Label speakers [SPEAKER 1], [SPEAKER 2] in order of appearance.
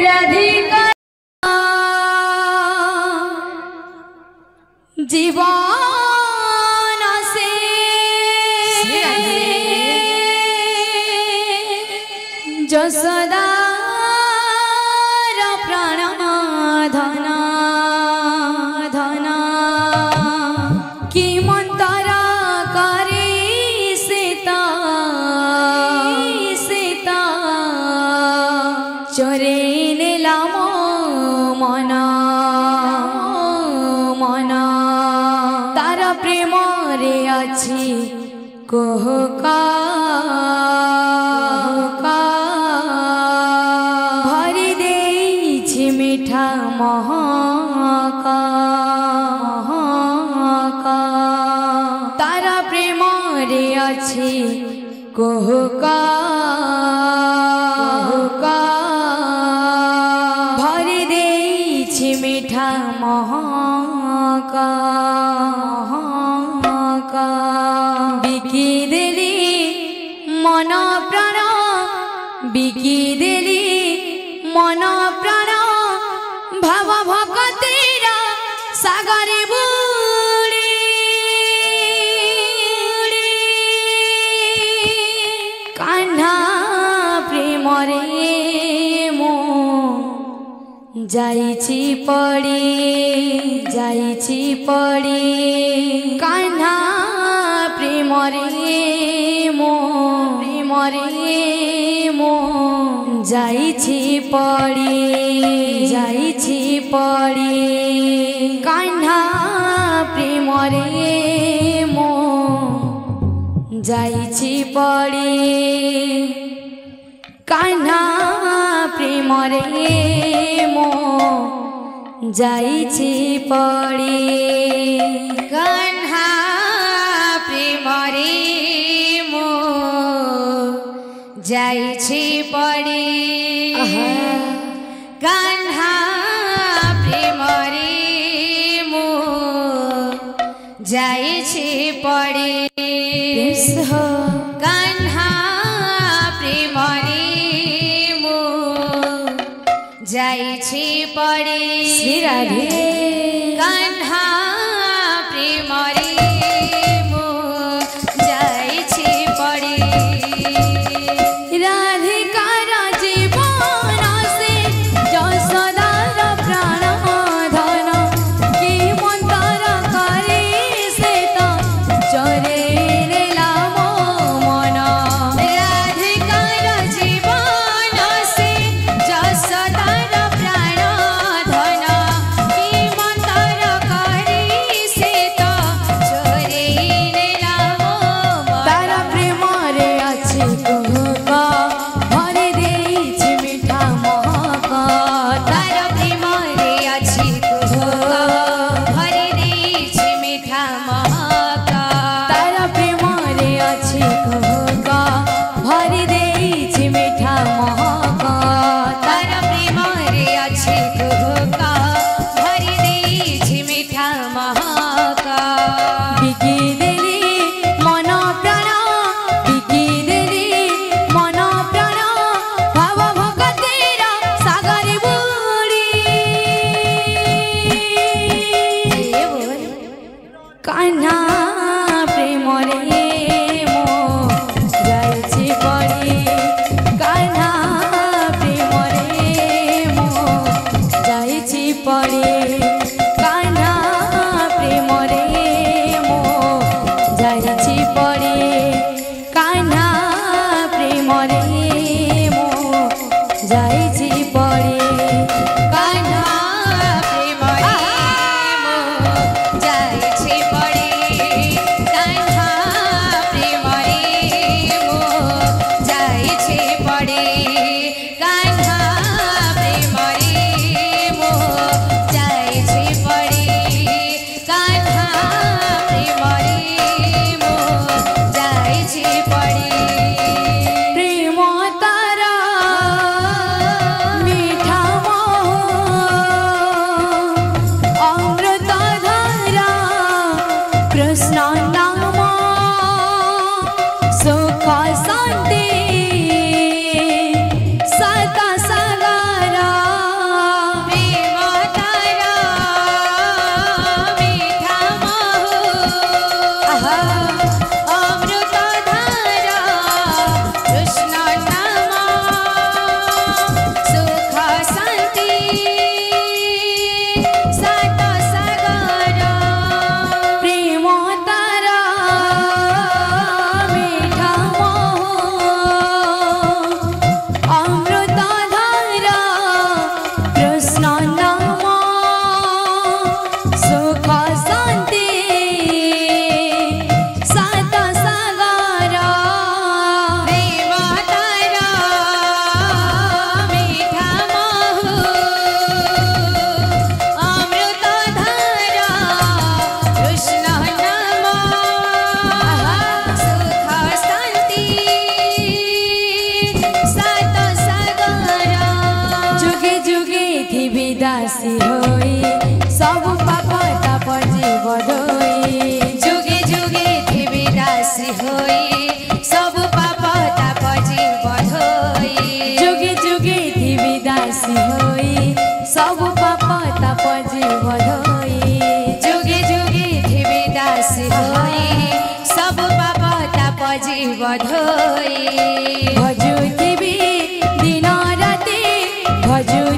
[SPEAKER 1] राधिका जीवन से जसोदा प्राण धन धन कि मंतर करे सीता सीता चोरे नेला मन मन तार प्रेम रे अछि कोहका भरी देछि मीठा महका तार प्रेम रे अछि कोहका भरी देछि मीठा महका बिकी देली मन प्राण बिकी देली मन प्राण भाव भगतीर सागर बुड़ी कान्हा प्रेम रे मो जाइछि पड़ी कान्हा प्रेम रे मो जाइछि पड़ी कान्हा प्रेम रे मो जाइछि पड़ी कान्हा प्रेम रे मो जाइछि पड़ी कान्हा प्रेम रे मो जाइछि पड़ी कान्हा प्रेम रे मो जाइछि पड़ी कान्हा प्रेम रे मो जाइछि पड़ी कान्हा प्रेम रे मो जाइछि पड़ी राधिकार जीवन से जसोदार प्राण धन कि मंतर करे से तो चोरे नेला मन राधिकार जीवन से जसोदार प्राण धन कि मंतर भज